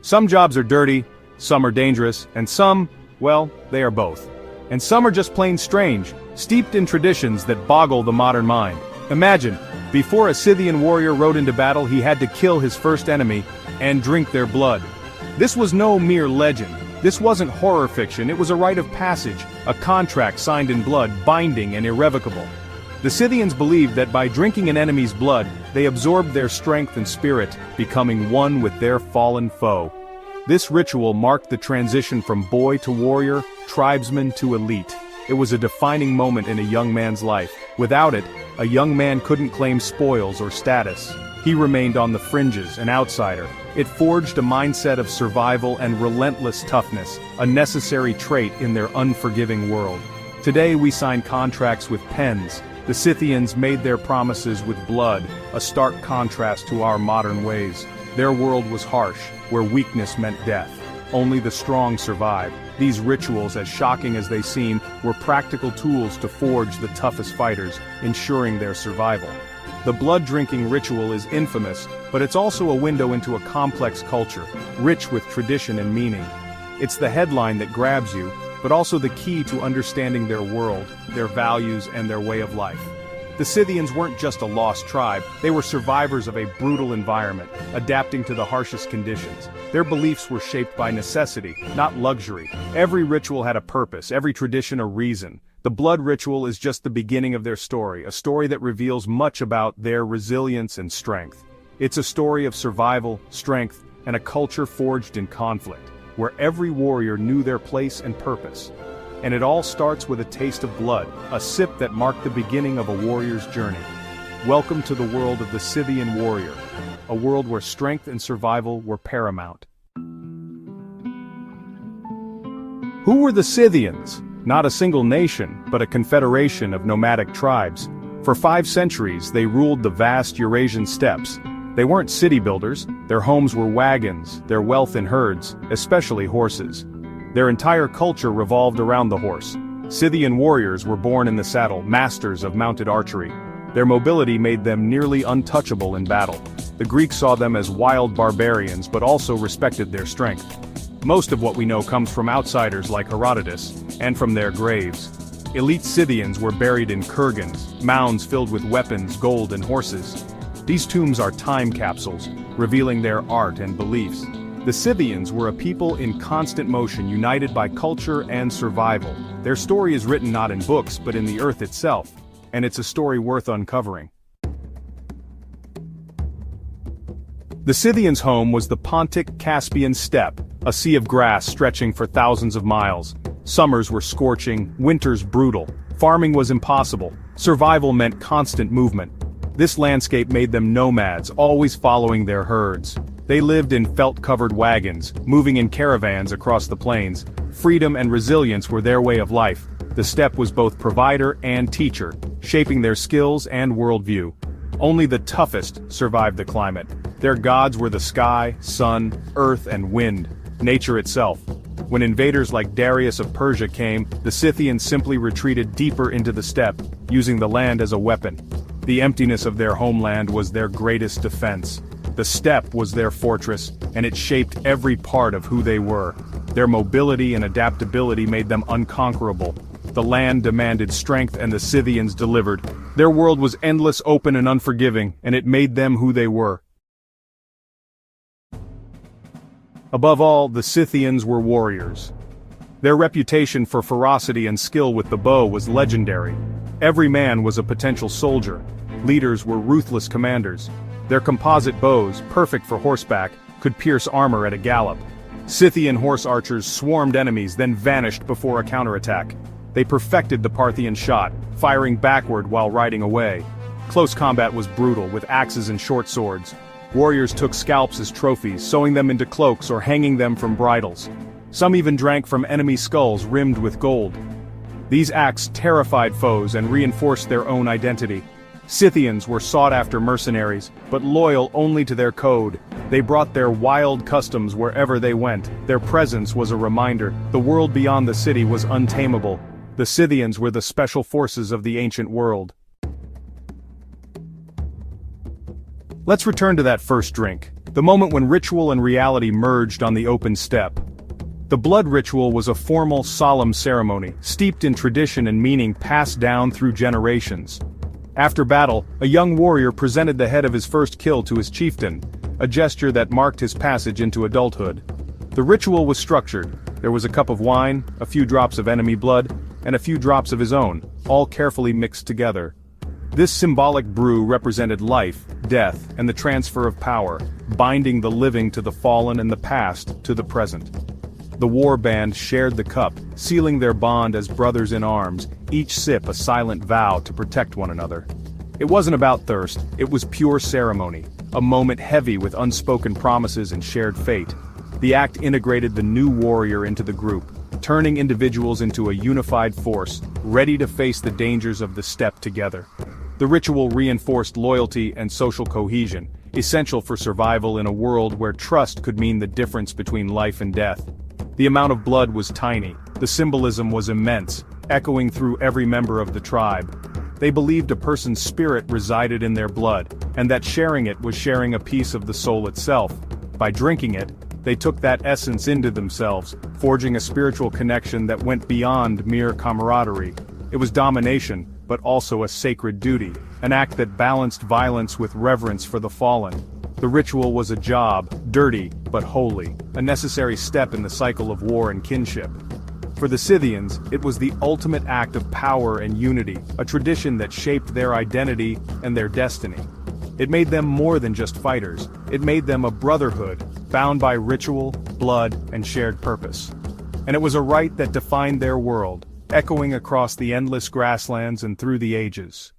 Some jobs are dirty, some are dangerous, and some, well, they are both. And some are just plain strange, steeped in traditions that boggle the modern mind. Imagine, before a Scythian warrior rode into battle, he had to kill his first enemy and drink their blood. This was no mere legend. This wasn't horror fiction, it was a rite of passage, a contract signed in blood, binding and irrevocable. The Scythians believed that by drinking an enemy's blood, they absorbed their strength and spirit, becoming one with their fallen foe. This ritual marked the transition from boy to warrior, tribesman to elite. It was a defining moment in a young man's life. Without it, a young man couldn't claim spoils or status. He remained on the fringes, an outsider. It forged a mindset of survival and relentless toughness, a necessary trait in their unforgiving world. Today we sign contracts with pens. The Scythians made their promises with blood, a stark contrast to our modern ways. Their world was harsh, where weakness meant death. Only the strong survived. These rituals, as shocking as they seem, were practical tools to forge the toughest fighters, ensuring their survival. The blood-drinking ritual is infamous, but it's also a window into a complex culture, rich with tradition and meaning. It's the headline that grabs you, but also the key to understanding their world, their values, and their way of life. The Scythians weren't just a lost tribe, they were survivors of a brutal environment, adapting to the harshest conditions. Their beliefs were shaped by necessity, not luxury. Every ritual had a purpose, every tradition a reason. The blood ritual is just the beginning of their story, a story that reveals much about their resilience and strength. It's a story of survival, strength, and a culture forged in conflict, where every warrior knew their place and purpose. And it all starts with a taste of blood, a sip that marked the beginning of a warrior's journey. Welcome to the world of the Scythian warrior, a world where strength and survival were paramount. Who were the Scythians? Not a single nation, but a confederation of nomadic tribes. For 5 centuries, they ruled the vast Eurasian steppes. They weren't city builders, their homes were wagons, their wealth in herds, especially horses. Their entire culture revolved around the horse. Scythian warriors were born in the saddle, masters of mounted archery. Their mobility made them nearly untouchable in battle. The Greeks saw them as wild barbarians but also respected their strength. Most of what we know comes from outsiders like Herodotus, and from their graves. Elite Scythians were buried in kurgans, mounds filled with weapons, gold, and horses. These tombs are time capsules, revealing their art and beliefs. The Scythians were a people in constant motion, united by culture and survival. Their story is written not in books but in the earth itself, and it's a story worth uncovering. The Scythians' home was the Pontic-Caspian steppe, a sea of grass stretching for thousands of miles. Summers were scorching, winters brutal. Farming was impossible. Survival meant constant movement. This landscape made them nomads, always following their herds. They lived in felt-covered wagons, moving in caravans across the plains. Freedom and resilience were their way of life. The steppe was both provider and teacher, shaping their skills and worldview. Only the toughest survived the climate. Their gods were the sky, sun, earth, and wind, nature itself. When invaders like Darius of Persia came, the Scythians simply retreated deeper into the steppe, using the land as a weapon. The emptiness of their homeland was their greatest defense. The steppe was their fortress, and it shaped every part of who they were. Their mobility and adaptability made them unconquerable. The land demanded strength and the Scythians delivered. Their world was endless, open, and unforgiving, and it made them who they were. Above all, the Scythians were warriors. Their reputation for ferocity and skill with the bow was legendary. Every man was a potential soldier. Leaders were ruthless commanders. Their composite bows, perfect for horseback, could pierce armor at a gallop. Scythian horse archers swarmed enemies, then vanished before a counterattack. They perfected the Parthian shot, firing backward while riding away. Close combat was brutal, with axes and short swords. Warriors took scalps as trophies, sewing them into cloaks or hanging them from bridles. Some even drank from enemy skulls rimmed with gold. These acts terrified foes and reinforced their own identity. Scythians were sought-after mercenaries, but loyal only to their code. They brought their wild customs wherever they went. Their presence was a reminder. The world beyond the city was untamable. The Scythians were the special forces of the ancient world. Let's return to that first drink. The moment when ritual and reality merged on the open steppe. The blood ritual was a formal, solemn ceremony, steeped in tradition and meaning passed down through generations. After battle, a young warrior presented the head of his first kill to his chieftain, a gesture that marked his passage into adulthood. The ritual was structured. There was a cup of wine, a few drops of enemy blood, and a few drops of his own, all carefully mixed together. This symbolic brew represented life, death, and the transfer of power, binding the living to the fallen and the past to the present. The war band shared the cup, sealing their bond as brothers in arms, each sip a silent vow to protect one another. It wasn't about thirst, it was pure ceremony, a moment heavy with unspoken promises and shared fate. The act integrated the new warrior into the group, turning individuals into a unified force, ready to face the dangers of the steppe together. The ritual reinforced loyalty and social cohesion, essential for survival in a world where trust could mean the difference between life and death. The amount of blood was tiny, the symbolism was immense, echoing through every member of the tribe. They believed a person's spirit resided in their blood, and that sharing it was sharing a piece of the soul itself. By drinking it, they took that essence into themselves, forging a spiritual connection that went beyond mere camaraderie. It was domination, but also a sacred duty, an act that balanced violence with reverence for the fallen. The ritual was a job, dirty, but holy, a necessary step in the cycle of war and kinship. For the Scythians, it was the ultimate act of power and unity, a tradition that shaped their identity and their destiny. It made them more than just fighters, it made them a brotherhood, bound by ritual, blood, and shared purpose. And it was a rite that defined their world, echoing across the endless grasslands and through the ages.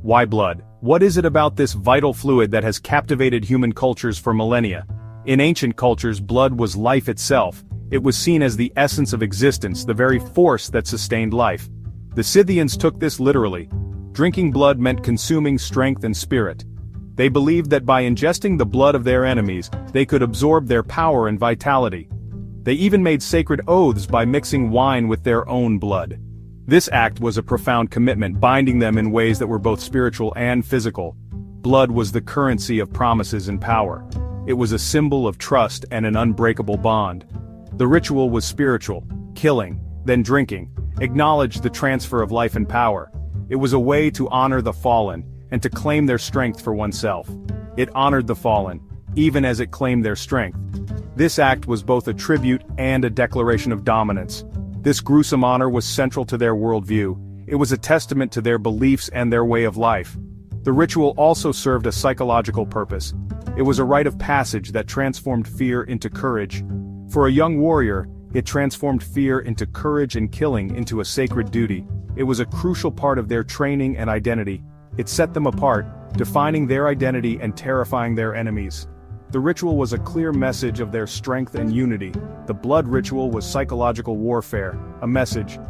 Why blood? What is it about this vital fluid that has captivated human cultures for millennia? In ancient cultures, blood was life itself. It was seen as the essence of existence, the very force that sustained life. The Scythians took this literally. Drinking blood meant consuming strength and spirit. They believed that by ingesting the blood of their enemies, they could absorb their power and vitality. They even made sacred oaths by mixing wine with their own blood. This act was a profound commitment, binding them in ways that were both spiritual and physical. Blood was the currency of promises and power. It was a symbol of trust and an unbreakable bond. The ritual was spiritual, killing, then drinking, acknowledged the transfer of life and power. It was a way to honor the fallen, and to claim their strength for oneself. It honored the fallen, even as it claimed their strength. This act was both a tribute and a declaration of dominance. This gruesome honor was central to their worldview. It was a testament to their beliefs and their way of life. The ritual also served a psychological purpose. It was a rite of passage that transformed fear into courage. For a young warrior, it transformed fear into courage and killing into a sacred duty. It was a crucial part of their training and identity. It set them apart, defining their identity and terrifying their enemies. The ritual was a clear message of their strength and unity. The blood ritual was psychological warfare, a message,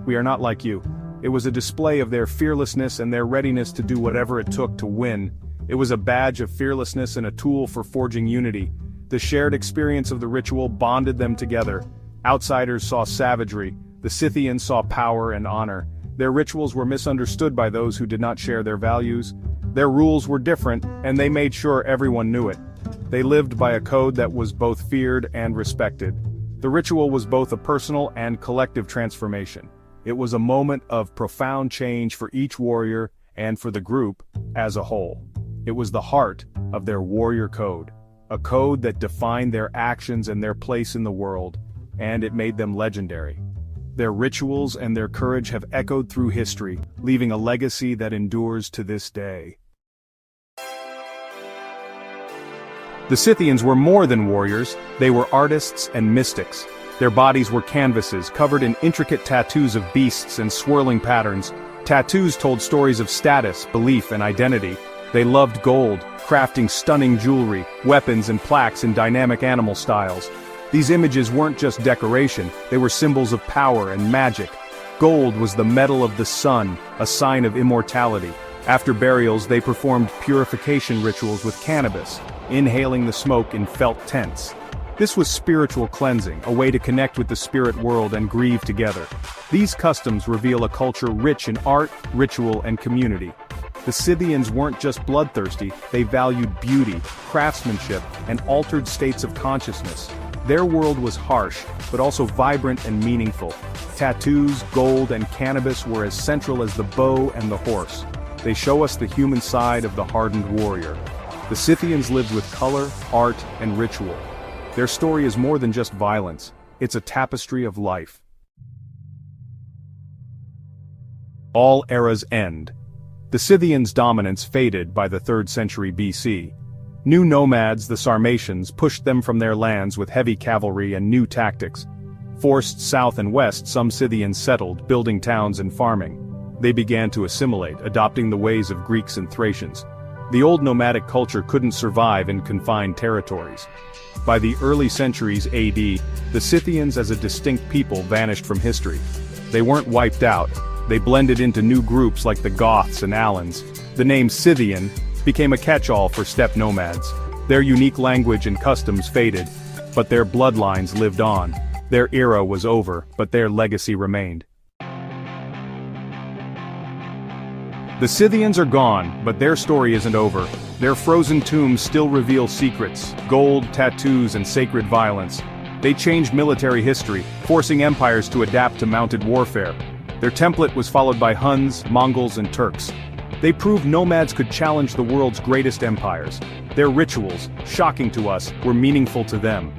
"We are not like you." It was a display of their fearlessness and their readiness to do whatever it took to win. It was a badge of fearlessness and a tool for forging unity. The shared experience of the ritual bonded them together. Outsiders saw savagery, the Scythians saw power and honor. Their rituals were misunderstood by those who did not share their values. Their rules were different, and they made sure everyone knew it. They lived by a code that was both feared and respected. The ritual was both a personal and collective transformation. It was a moment of profound change for each warrior and for the group as a whole. It was the heart of their warrior code, a code that defined their actions and their place in the world, and it made them legendary. Their rituals and their courage have echoed through history, leaving a legacy that endures to this day. The Scythians were more than warriors, they were artists and mystics. Their bodies were canvases covered in intricate tattoos of beasts and swirling patterns. Tattoos told stories of status, belief, and identity. They loved gold, crafting stunning jewelry, weapons, and plaques in dynamic animal styles. These images weren't just decoration, they were symbols of power and magic. Gold was the metal of the sun, a sign of immortality. After burials, they performed purification rituals with cannabis, inhaling the smoke in felt tents. This was spiritual cleansing, a way to connect with the spirit world and grieve together. These customs reveal a culture rich in art, ritual, and community. The Scythians weren't just bloodthirsty, they valued beauty, craftsmanship, and altered states of consciousness. Their world was harsh, but also vibrant and meaningful. Tattoos, gold, and cannabis were as central as the bow and the horse. They show us the human side of the hardened warrior. The Scythians lived with color, art, and ritual. Their story is more than just violence, it's a tapestry of life. All eras end. The Scythians' dominance faded by the 3rd century BC. New nomads, the Sarmatians, pushed them from their lands with heavy cavalry and new tactics. Forced south and west, some Scythians settled, building towns and farming. They began to assimilate, adopting the ways of Greeks and Thracians. The old nomadic culture couldn't survive in confined territories. By the early centuries AD, the Scythians as a distinct people vanished from history. They weren't wiped out, they blended into new groups like the Goths and Alans. The name Scythian became a catch-all for steppe nomads. Their unique language and customs faded, but their bloodlines lived on. Their era was over, but their legacy remained. The Scythians are gone, but their story isn't over. Their frozen tombs still reveal secrets, gold, tattoos, and sacred violence. They changed military history, forcing empires to adapt to mounted warfare. Their template was followed by Huns, Mongols, and Turks. They proved nomads could challenge the world's greatest empires. Their rituals, shocking to us, were meaningful to them.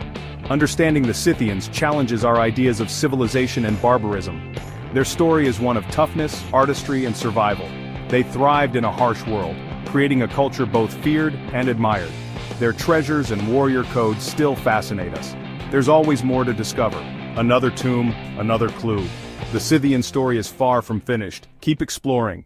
Understanding the Scythians challenges our ideas of civilization and barbarism. Their story is one of toughness, artistry, and survival. They thrived in a harsh world, creating a culture both feared and admired. Their treasures and warrior codes still fascinate us. There's always more to discover. Another tomb, another clue. The Scythian story is far from finished. Keep exploring.